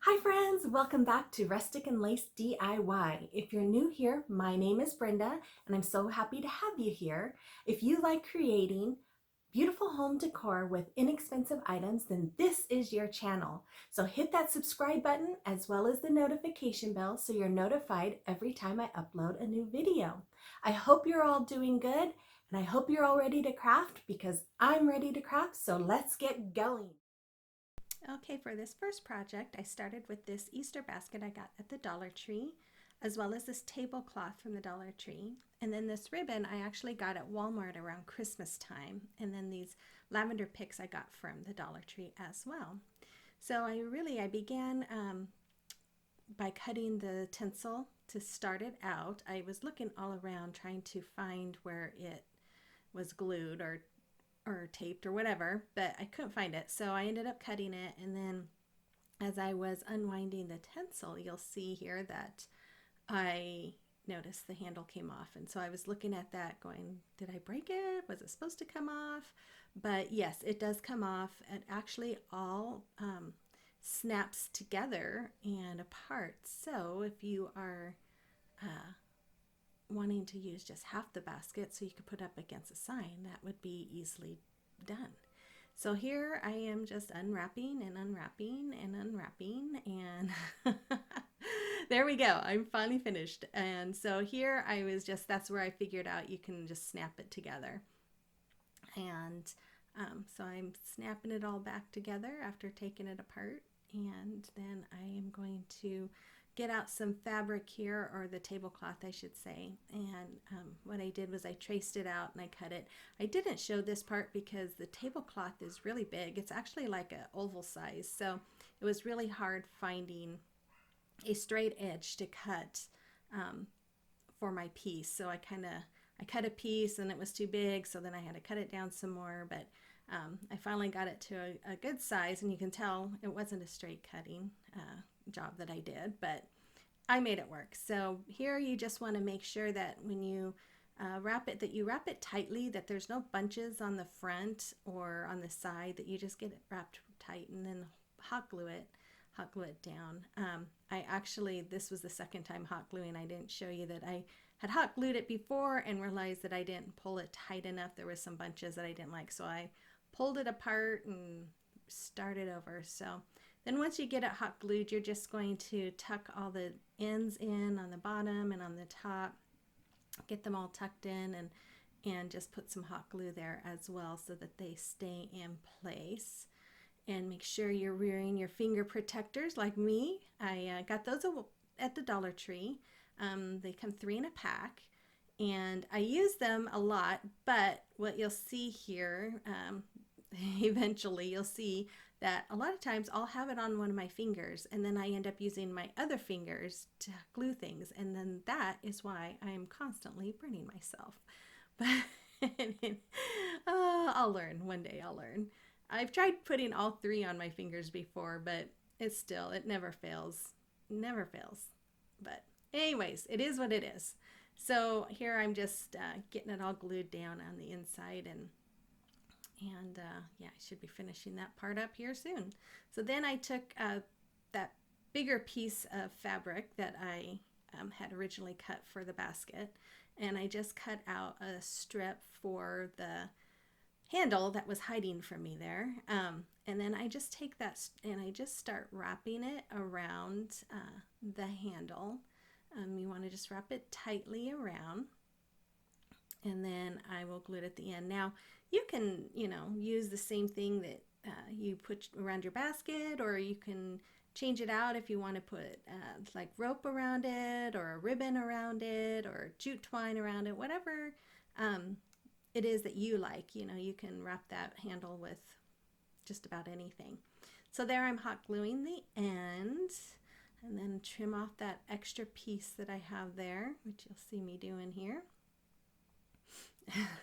Hi friends, welcome back to Rustic and Lace DIY. If you're new here, my name is Brenda and I'm so happy to have you here. If you like creating beautiful home decor with inexpensive items, then this is your channel. So hit that subscribe button as well as the notification bell so you're notified every time I upload a new video. I hope you're all doing good and I hope you're all ready to craft because I'm ready to craft, so let's get going. Okay, for this first project, I started with this Easter basket I got at the Dollar Tree, as well as this tablecloth from the Dollar Tree. And then this ribbon I actually got at Walmart around Christmas time. And then these lavender picks I got from the Dollar Tree as well. So I began by cutting the tinsel to start it out. I was looking all around trying to find where it was glued or taped or whatever, but I couldn't find it. So I ended up cutting it, and then as I was unwinding the tinsel, you'll see here that I noticed the handle came off. And so I was looking at that going, did I break it? Was it supposed to come off? But yes, it does come off. It actually all snaps together and apart. So if you are wanting to use just half the basket so you could put up against a sign, that would be easily done. So here I am just unwrapping and unwrapping and unwrapping, and there we go. I'm finally finished. And so here that's where I figured out you can just snap it together. And so I'm snapping it all back together after taking it apart, and then I am going to get out some fabric here, or the tablecloth I should say, and what I did was I traced it out and I cut it. I didn't show this part because the tablecloth is really big. It's actually like an oval size, so it was really hard finding a straight edge to cut for my piece. So I cut a piece and it was too big, so then I had to cut it down some more, but I finally got it to a good size, and you can tell it wasn't a straight cutting job that I did, but I made it work. So here you just want to make sure that when you wrap it, that you wrap it tightly, that there's no bunches on the front or on the side, that you just get it wrapped tight, and then hot glue it down. This was the second time hot gluing. I didn't show you that I had hot glued it before and realized that I didn't pull it tight enough. There was some bunches that I didn't like, so I pulled it apart and started over. So then once you get it hot glued, you're just going to tuck all the ends in on the bottom and on the top, get them all tucked in, and just put some hot glue there as well so that they stay in place. And make sure you're wearing your finger protectors like me. I got those at the Dollar Tree. They come 3 in a pack, and I use them a lot, but what you'll see here, eventually you'll see that a lot of times I'll have it on one of my fingers, and then I end up using my other fingers to glue things, and then that is why I'm constantly burning myself. But I'll learn. One day I'll learn. I've tried putting all 3 on my fingers before, but it never fails. Never fails. But anyways, it is what it is. So here I'm just getting it all glued down on the inside, and yeah, I should be finishing that part up here soon. So then I took that bigger piece of fabric that I had originally cut for the basket, and I just cut out a strip for the handle that was hiding from me there. And then I just take that and I just start wrapping it around the handle. You want to just wrap it tightly around, and then I will glue it at the end. Now you can, use the same thing that you put around your basket, or you can change it out if you want to put like rope around it, or a ribbon around it, or jute twine around it, whatever it is that you like. You can wrap that handle with just about anything. So there I'm hot gluing the end, and then trim off that extra piece that I have there, which you'll see me doing here.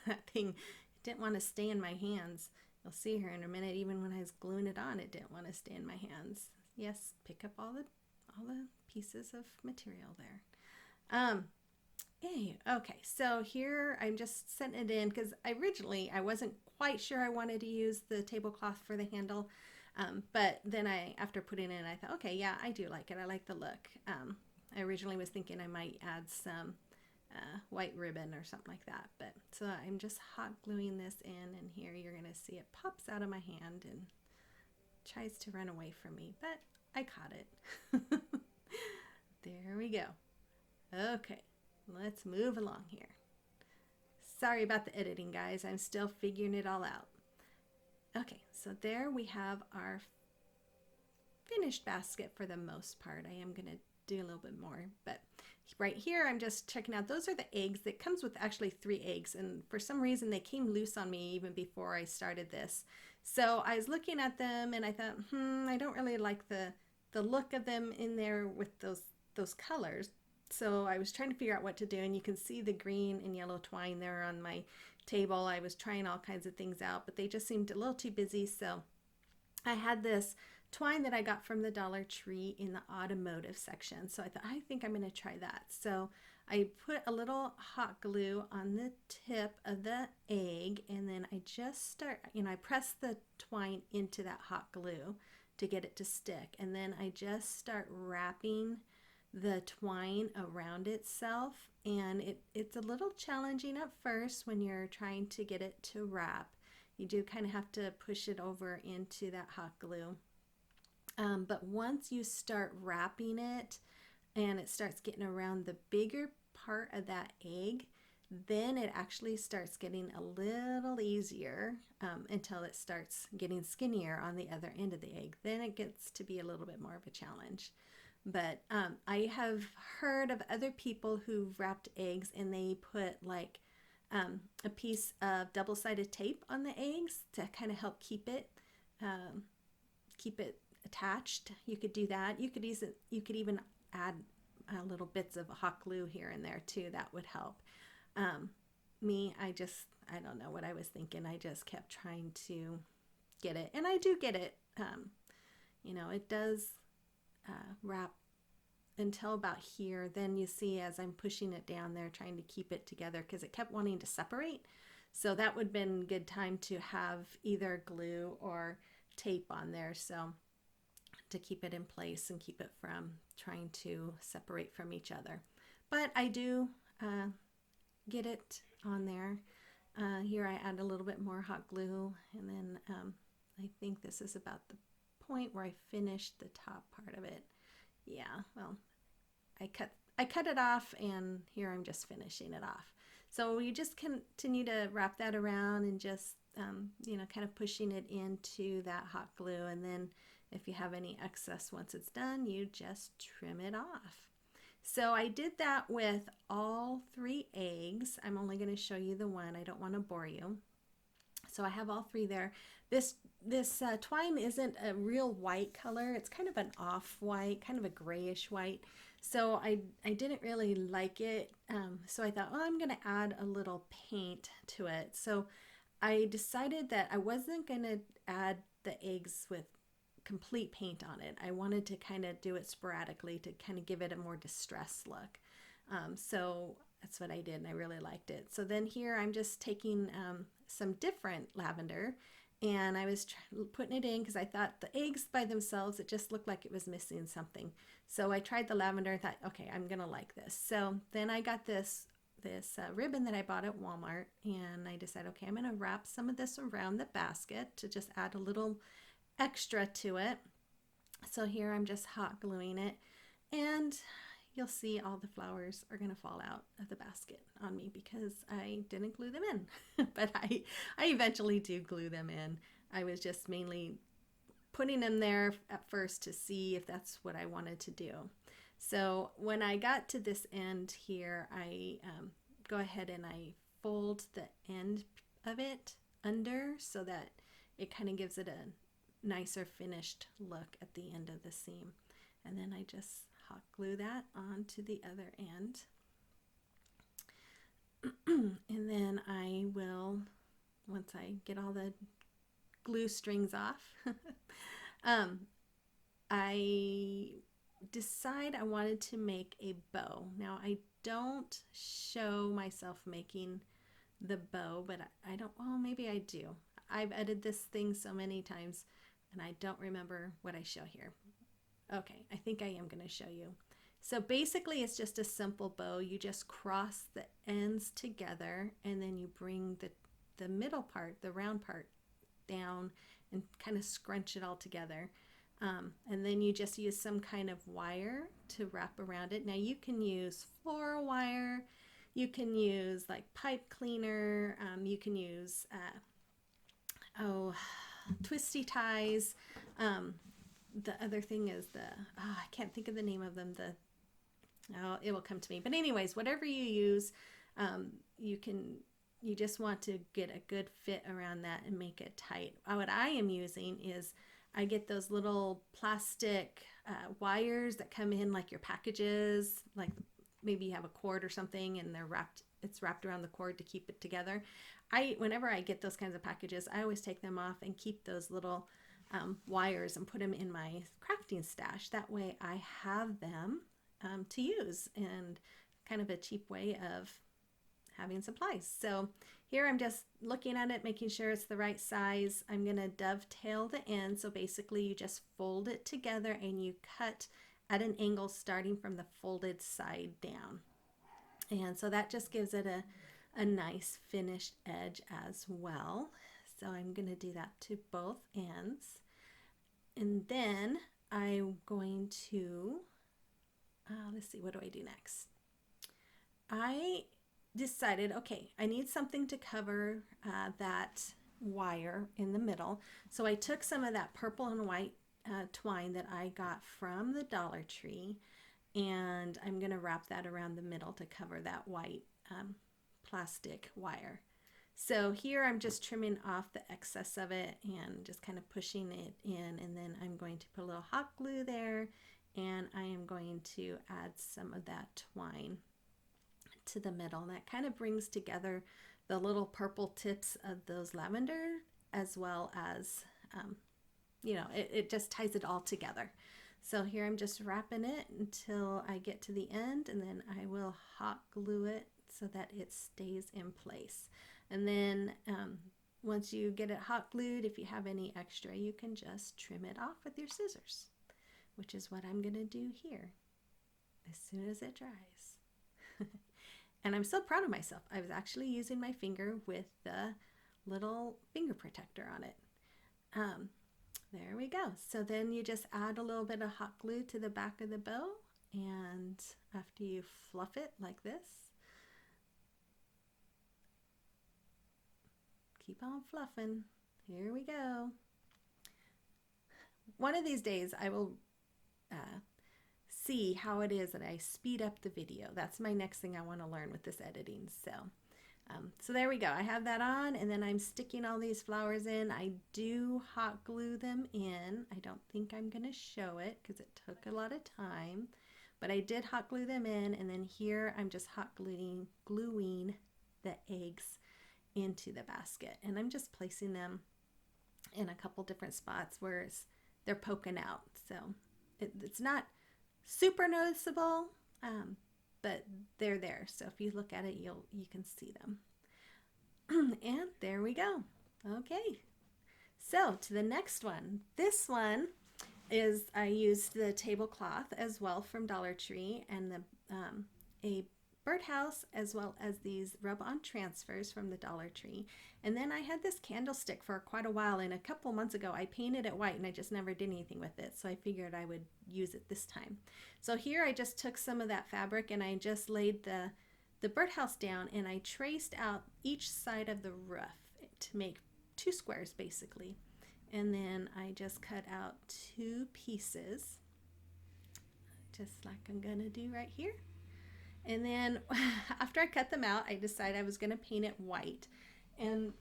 That thing didn't want to stay in my hands. You'll see here in a minute, even when I was gluing it on, it didn't want to stay in my hands. Yes, pick up all the pieces of material there. Okay, so here I'm just setting it in because originally I wasn't quite sure I wanted to use the tablecloth for the handle. But then after putting it in, I thought, okay, yeah, I do like it. I like the look. I originally was thinking I might add some white ribbon or something like that. But so I'm just hot gluing this in, and here you're going to see it pops out of my hand and tries to run away from me, but I caught it. There we go. Okay, let's move along here. Sorry about the editing, guys. I'm still figuring it all out. Okay, so there we have our finished basket for the most part. I am going to do a little bit more, but right here I'm just checking out. Those are the eggs. It comes with actually 3 eggs, and for some reason they came loose on me even before I started this. So I was looking at them and I thought, I don't really like the look of them in there with those colors. So I was trying to figure out what to do, and you can see the green and yellow twine there on my table. I was trying all kinds of things out, but they just seemed a little too busy. So I had this twine that I got from the Dollar Tree in the automotive section. So I thought, I think I'm going to try that. So I put a little hot glue on the tip of the egg, and then I just start, I press the twine into that hot glue to get it to stick. And then I just start wrapping the twine around itself, and it's a little challenging at first when you're trying to get it to wrap. You do kind of have to push it over into that hot glue. But once you start wrapping it and it starts getting around the bigger part of that egg, then it actually starts getting a little easier until it starts getting skinnier on the other end of the egg. Then it gets to be a little bit more of a challenge. But I have heard of other people who've wrapped eggs and they put like a piece of double-sided tape on the eggs to kind of help keep it attached. You could do that. You could even add little bits of hot glue here and there too. That would help. I don't know what I was thinking. I just kept trying to get it, and I do get it. It does wrap until about here. Then you see as I'm pushing it down there trying to keep it together because it kept wanting to separate. So that would have been a good time to have either glue or tape on there, so to keep it in place and keep it from trying to separate from each other. But I do get it on there. Here I add a little bit more hot glue, and then I think this is about the point where I finished the top part of it. Yeah, well, I cut it off, and here I'm just finishing it off. So you just continue to wrap that around and just kind of pushing it into that hot glue, and then if you have any excess once it's done, you just trim it off. So I did that with all 3 eggs. I'm only going to show you the one. I don't want to bore you. So I have all 3 there. This twine isn't a real white color. It's kind of an off-white, kind of a grayish white. So I didn't really like it. So I thought, I'm going to add a little paint to it. So I decided that I wasn't going to add the eggs with complete paint on it. I wanted to kind of do it sporadically to kind of give it a more distressed look. So that's what I did, and I really liked it. So then here I'm just taking some different lavender, and I was putting it in because I thought the eggs by themselves, it just looked like it was missing something. So I tried the lavender and thought, okay, I'm gonna like this. So then I got this ribbon that I bought at Walmart, and I decided, okay, I'm gonna wrap some of this around the basket to just add a little extra to it. So here I'm just hot gluing it, and you'll see all the flowers are going to fall out of the basket on me because I didn't glue them in. But I eventually do glue them in. I was just mainly putting them there at first to see if that's what I wanted to do. So when I got to this end here, I go ahead and I fold the end of it under so that it kind of gives it a nicer finished look at the end of the seam. And then I just hot glue that onto the other end. And then I will, once I get all the glue strings off, I decide I wanted to make a bow. Now I don't show myself making the bow, but I don't, well, maybe I do. I've edited this thing so many times. and I don't remember what I show here. Okay, I think I am going to show you. So basically it's just a simple bow. You just cross the ends together, and then you bring the middle part, the round part, down and kind of scrunch it all together. And then you just use some kind of wire to wrap around it. Now you can use floral wire, you can use like pipe cleaner, you can use twisty ties. The other thing is I can't think of the name of them. It will come to me. But anyways, whatever you use, you just want to get a good fit around that and make it tight. What I am using is I get those little plastic wires that come in like your packages, like maybe you have a cord or something and it's wrapped around the cord to keep it together. Whenever I get those kinds of packages, I always take them off and keep those little wires and put them in my crafting stash. That way I have them to use, and kind of a cheap way of having supplies. So here I'm just looking at it, making sure it's the right size. I'm going to dovetail the end. So basically you just fold it together and you cut at an angle starting from the folded side down. And so that just gives it a nice finished edge as well. So I'm going to do that to both ends. And then I'm going to, let's see, what do I do next? I decided, okay, I need something to cover that wire in the middle. So I took some of that purple and white twine that I got from the Dollar Tree, and I'm going to wrap that around the middle to cover that white plastic wire. So here I'm just trimming off the excess of it and just kind of pushing it in, and then I'm going to put a little hot glue there, and I am going to add some of that twine to the middle. And that kind of brings together the little purple tips of those lavender, as well as it just ties it all together. So here I'm just wrapping it until I get to the end, and then I will hot glue it so that it stays in place. And then once you get it hot glued, if you have any extra, you can just trim it off with your scissors, which is what I'm going to do here as soon as it dries. And I'm so proud of myself. I was actually using my finger with the little finger protector on it. There we go. So then you just add a little bit of hot glue to the back of the bow, and after you fluff it like this, keep on fluffing. Here we go. One of these days I will see how it is that I speed up the video. That's my next thing I want to learn with this editing. So there we go. I have that on, and then I'm sticking all these flowers in. I do hot glue them in. I don't think I'm going to show it because it took a lot of time, but I did hot glue them in, and then here I'm just hot gluing the eggs into the basket, and I'm just placing them in a couple different spots where they're poking out. So it's not super noticeable, but they're there. So if you look at it, you can see them. And there we go. Okay, so to the next one. This one is, I used the tablecloth as well from Dollar Tree, and a birdhouse, as well as these rub-on transfers from the Dollar Tree. And then I had this candlestick for quite a while, and a couple months ago I painted it white and I just never did anything with it, so I figured I would use it this time. So here I just took some of that fabric and I just laid the birdhouse down, and I traced out each side of the roof to make 2 squares basically. And then I just cut out 2 pieces, just like I'm gonna do right here. And then after I cut them out, I decided I was going to paint it white. And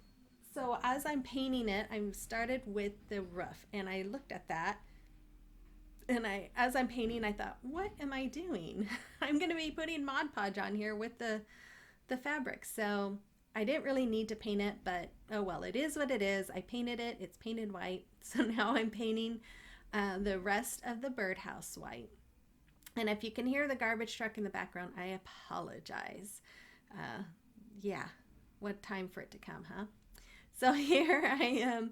so as I'm painting it, I started with the roof, and I looked at that, and as I'm painting, I thought, what am I doing? I'm going to be putting Mod Podge on here with the fabric. So I didn't really need to paint it, but oh well, it is what it is. I painted it. It's painted white. So now I'm painting the rest of the birdhouse white. And if you can hear the garbage truck in the background, I apologize. Yeah, what time for it to come, huh? So here I am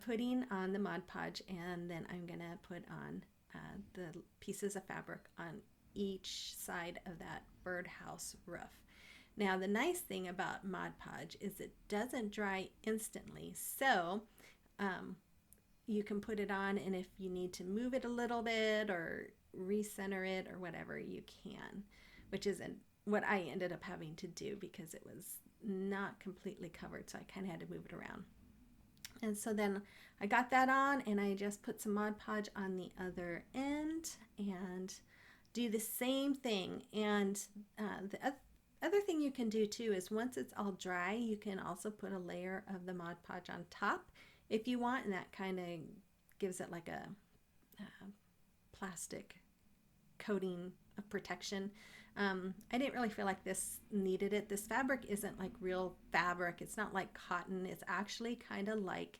putting on the Mod Podge, and then I'm gonna put on the pieces of fabric on each side of that birdhouse roof. Now the nice thing about Mod Podge is it doesn't dry instantly, so you can put it on, and if you need to move it a little bit or recenter it or whatever, you can, which isn't what I ended up having to do because it was not completely covered, so I kind of had to move it around. And so then I got that on, and I just put some Mod Podge on the other end and do the same thing. And the other thing you can do too is once it's all dry, you can also put a layer of the Mod Podge on top if you want, and that kind of gives it like a plastic coating of protection. I didn't really feel like this needed it. This fabric isn't like real fabric. It's not like cotton. It's actually kind of like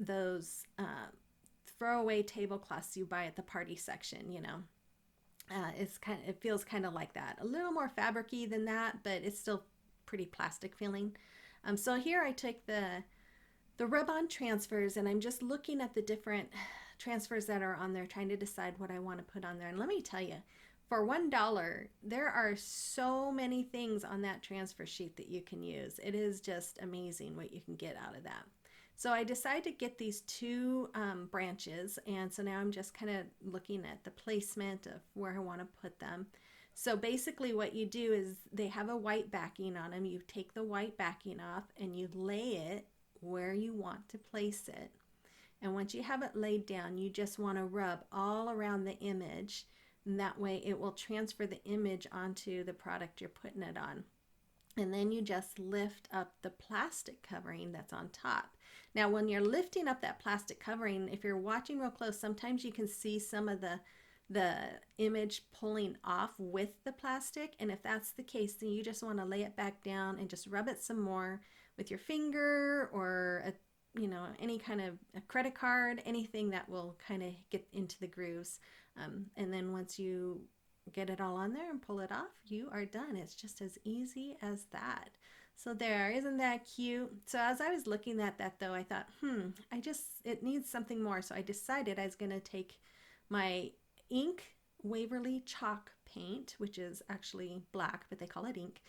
those throwaway tablecloths you buy at the party section, you know. It feels kind of like that. A little more fabricy than that, but it's still pretty plastic feeling. So here I took the rub-on transfers, and I'm just looking at the different transfers that are on there, trying to decide what I want to put on there. And let me tell you, for $1, there are so many things on that transfer sheet that you can use. It is just amazing what you can get out of that. So I decided to get these two branches, and so now I'm just kind of looking at the placement of where I want to put them. So basically what you do is they have a white backing on them. You take the white backing off and you lay it where you want to place it. And once you have it laid down, you just want to rub all around the image, and that way it will transfer the image onto the product you're putting it on. And then you just lift up the plastic covering that's on top. Now when you're lifting up that plastic covering, if you're watching real close, sometimes you can see some of the image pulling off with the plastic, and if that's the case, then you just want to lay it back down and just rub it some more with your finger or any kind of a credit card, anything that will kind of get into the grooves. And then once you get it all on there and pull it off, you are done. It's just as easy as that. So there, isn't that cute? So as I was looking at that though, I thought, it needs something more. So I decided I was going to take my ink Waverly chalk paint, which is actually black, but they call it ink.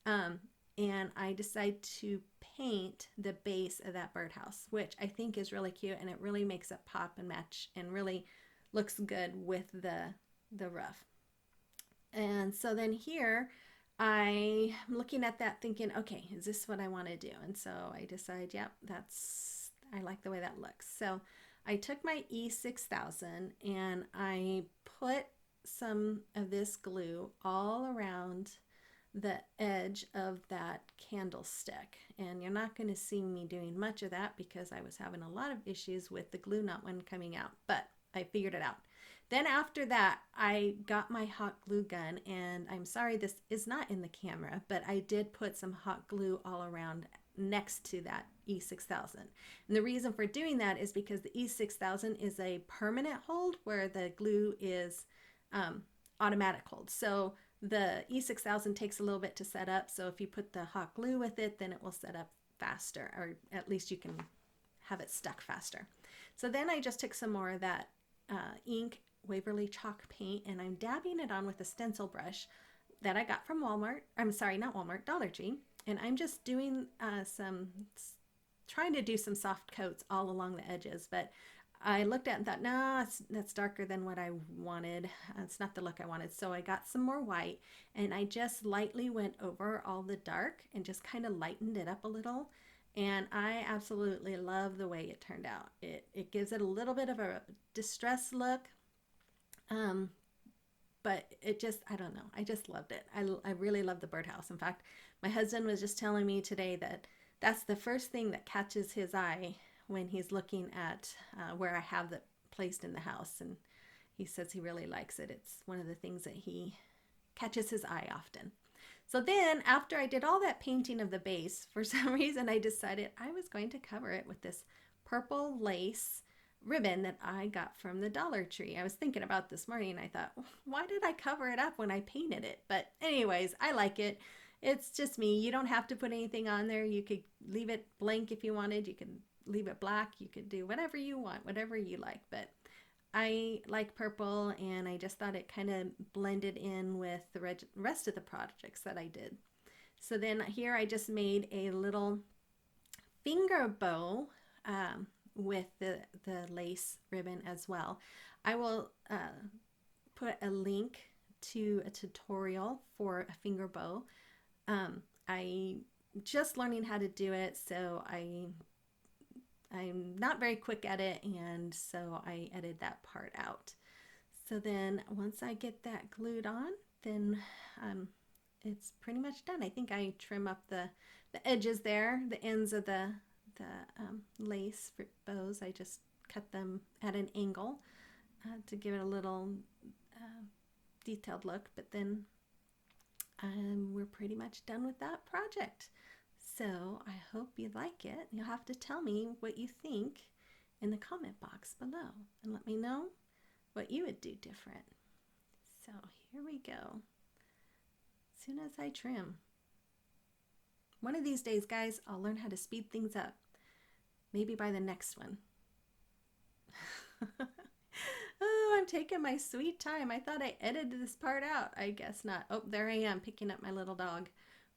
And I decided to paint the base of that birdhouse, which I think is really cute, and it really makes it pop and match and really looks good with the roof. And so then here I'm looking at that thinking, okay, is this what I want to do? And so I decided, yep, I like the way that looks. So I took my E6000 and I put some of this glue all around the edge of that candlestick, and you're not going to see me doing much of that because I was having a lot of issues with the glue not one coming out, but I figured it out. Then after that, I got my hot glue gun, and I'm sorry this is not in the camera, but I did put some hot glue all around next to that E6000. And the reason for doing that is because the E6000 is a permanent hold where the glue is automatic hold. So the E6000 takes a little bit to set up, so if you put the hot glue with it, then it will set up faster, or at least you can have it stuck faster. So then I just took some more of that ink Waverly chalk paint, and I'm dabbing it on with a stencil brush that I got from Walmart. I'm sorry, not Walmart, Dollar Tree. And I'm just doing trying to do some soft coats all along the edges, but I looked at it and thought, no, that's darker than what I wanted. It's not the look I wanted. So I got some more white, and I just lightly went over all the dark and just kind of lightened it up a little. And I absolutely love the way it turned out. It gives it a little bit of a distressed look, but it just, I don't know, I just loved it. I really love the birdhouse. In fact, my husband was just telling me today that that's the first thing that catches his eye when he's looking at where I have it placed in the house, and he says he really likes it. It's one of the things that he catches his eye often. So then after I did all that painting of the base, for some reason I decided I was going to cover it with this purple lace ribbon that I got from the Dollar Tree. I was thinking about this morning, and I thought, why did I cover it up when I painted it? But anyways, I like it. It's just me. You don't have to put anything on there. You could leave it blank if you wanted. You can leave it black. You could do whatever you want, whatever you like, but I like purple, and I just thought it kind of blended in with the rest of the projects that I did. So then here I just made a little finger bow with the lace ribbon as well. I will put a link to a tutorial for a finger bow. I just learning how to do it, so I'm not very quick at it, and so I edited that part out. So then once I get that glued on, then it's pretty much done. I think I trim up the edges there, the ends of the lace bows. I just cut them at an angle to give it a little detailed look, but then we're pretty much done with that project. So I hope you like it. You'll have to tell me what you think in the comment box below, and let me know what you would do different. So here we go. As soon as I trim. One of these days, guys, I'll learn how to speed things up. Maybe by the next one. Oh, I'm taking my sweet time. I thought I edited this part out. I guess not. Oh, there I am picking up my little dog.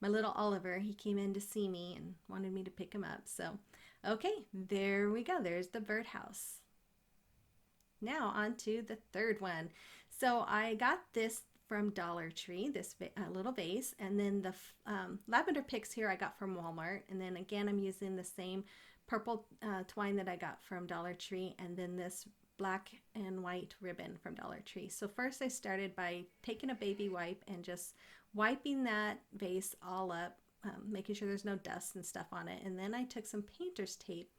My little Oliver. He came in to see me and wanted me to pick him up. So, okay, there we go. There's the birdhouse. Now on to the third one. So I got this from Dollar Tree, this little vase, and then the lavender picks here I got from Walmart, and then again I'm using the same purple twine that I got from Dollar Tree, and then this black and white ribbon from Dollar Tree. So first I started by taking a baby wipe and just wiping that vase all up, making sure there's no dust and stuff on it, and then I took some painter's tape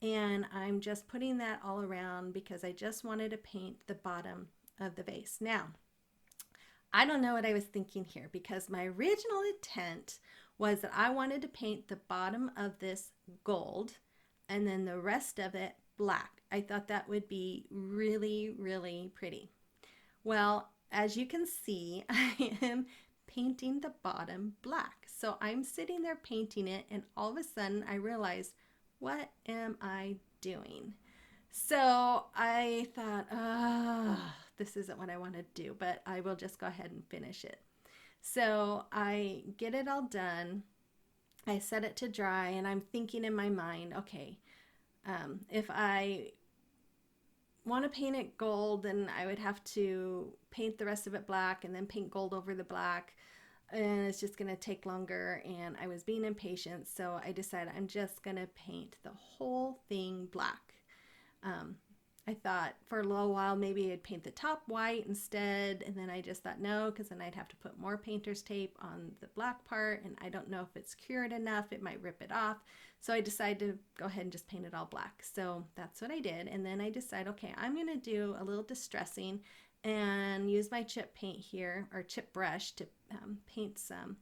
and I'm just putting that all around because I just wanted to paint the bottom of the vase. Now, I don't know what I was thinking here, because my original intent was that I wanted to paint the bottom of this gold and then the rest of it black. I thought that would be really, really pretty. Well, as you can see, I am painting the bottom black. So I'm sitting there painting it, and all of a sudden I realized, what am I doing? So I thought, this isn't what I want to do, but I will just go ahead and finish it. So I get it all done. I set it to dry, and I'm thinking in my mind, okay, if I want to paint it gold, then I would have to paint the rest of it black and then paint gold over the black, and it's just going to take longer, and I was being impatient, so I decided I'm just going to paint the whole thing black. I thought for a little while maybe I'd paint the top white instead, and then I just thought no, because then I'd have to put more painter's tape on the black part, and I don't know if it's cured enough, it might rip it off. So I decided to go ahead and just paint it all black. So that's what I did, and then I decided, okay, I'm going to do a little distressing and use my chip paint here, or chip brush, to paint some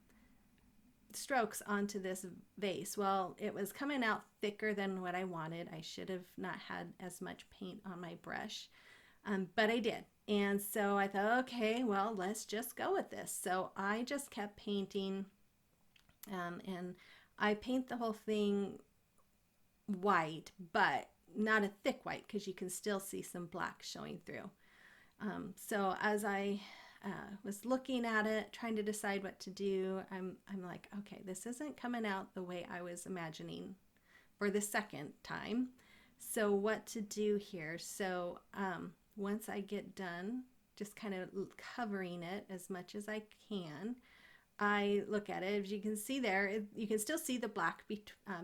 strokes onto this vase. Well, it was coming out thicker than what I wanted. I should have not had as much paint on my brush, but I did. And so I thought, okay, well, let's just go with this. So I just kept painting, and I paint the whole thing white, but not a thick white, because you can still see some black showing through. So as I was looking at it, trying to decide what to do, I'm like, okay, this isn't coming out the way I was imagining for the second time. So what to do here? So once I get done, just kind of covering it as much as I can, I look at it. As you can see there, you can still see the black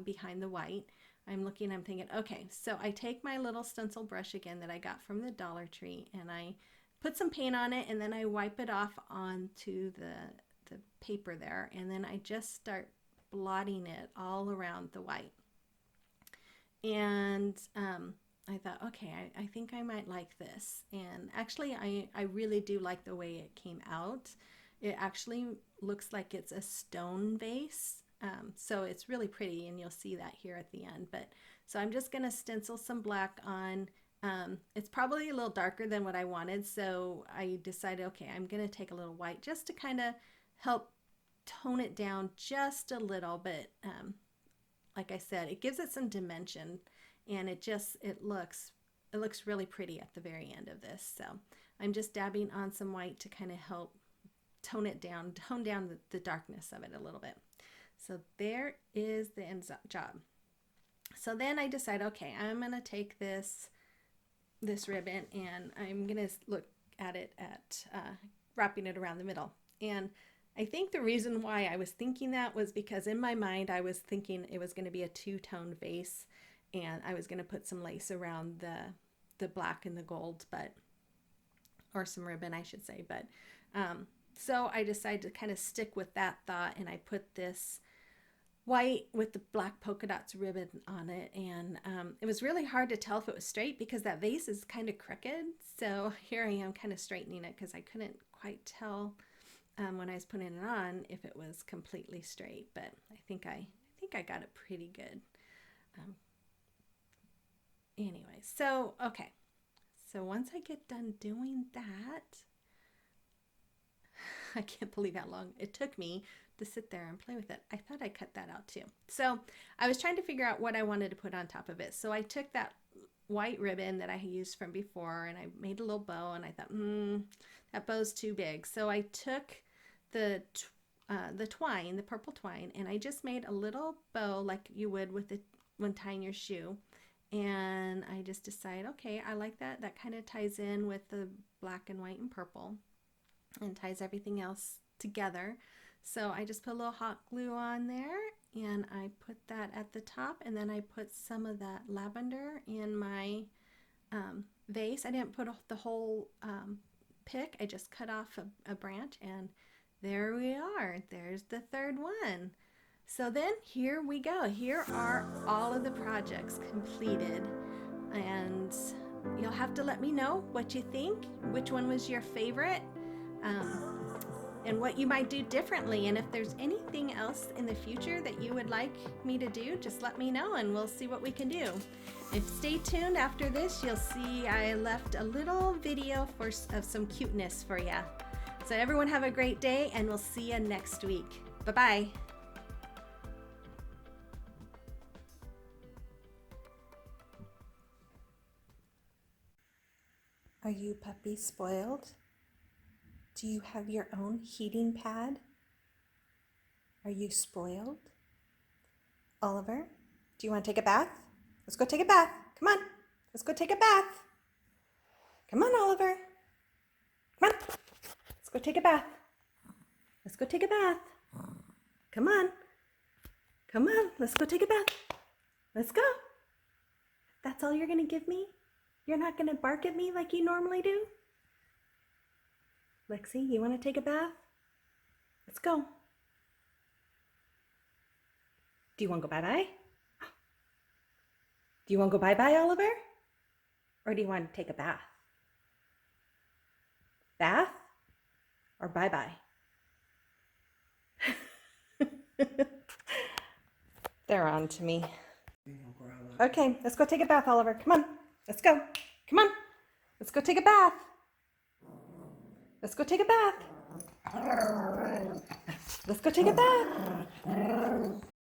behind the white. I'm looking, I'm thinking, okay, so I take my little stencil brush again that I got from the Dollar Tree, and I put some paint on it, and then I wipe it off onto the paper there, and then I just start blotting it all around the white. And I thought, okay, I think I might like this. And actually, I really do like the way it came out. It actually looks like it's a stone vase. So it's really pretty, and you'll see that here at the end. But so I'm just going to stencil some black on. It's probably a little darker than what I wanted, so I decided, okay, I'm going to take a little white just to kind of help tone it down just a little bit. Like I said, it gives it some dimension, and it looks really pretty at the very end of this. So I'm just dabbing on some white to kind of help tone down the darkness of it a little bit. So there is the end job. So then I decide, okay, I'm gonna take this ribbon and I'm gonna look at it at wrapping it around the middle. And I think the reason why I was thinking that was because in my mind I was thinking it was going to be a two-tone vase, and I was going to put some lace around the black and the gold, or some ribbon I should say, but so I decided to kind of stick with that thought, and I put this white with the black polka dots ribbon on it, and it was really hard to tell if it was straight because that vase is kind of crooked. So here I am kind of straightening it because I couldn't quite tell when I was putting it on if it was completely straight, but I think I got it pretty good. Anyway, so okay, so once I get done doing that, I can't believe how long it took me to sit there and play with it. I thought I cut that out too. So I was trying to figure out what I wanted to put on top of it. So I took that white ribbon that I used from before, and I made a little bow, and I thought, that bow's too big. So I took the twine, the purple twine, and I just made a little bow like you would when tying your shoe. And I just decided, okay, I like that. That kind of ties in with the black and white and purple and ties everything else together. So I just put a little hot glue on there, and I put that at the top, and then I put some of that lavender in my vase. I didn't put the whole pick. I just cut off a branch, and there we are. There's the third one. So then here we go. Here are all of the projects completed, and you'll have to let me know what you think, which one was your favorite, and what you might do differently. And if there's anything else in the future that you would like me to do, just let me know and we'll see what we can do. If stay tuned after this, you'll see I left a little video of some cuteness for you. So everyone have a great day, and we'll see you next week. Bye-bye. Are you puppy spoiled? Do you have your own heating pad? Are you spoiled? Oliver, do you want to take a bath? Let's go take a bath. Come on. Let's go take a bath. Come on, Oliver. Come on. Let's go take a bath. Let's go take a bath. Come on. Come on. Let's go take a bath. Let's go. That's all you're going to give me? You're not going to bark at me like you normally do? Lexi, you want to take a bath? Let's go. Do you want to go bye-bye? Do you want to go bye-bye, Oliver? Or do you want to take a bath? Bath or bye-bye? They're on to me. Okay, let's go take a bath, Oliver. Come on. Let's go. Come on. Let's go take a bath. Let's go take a bath. Let's go take a bath.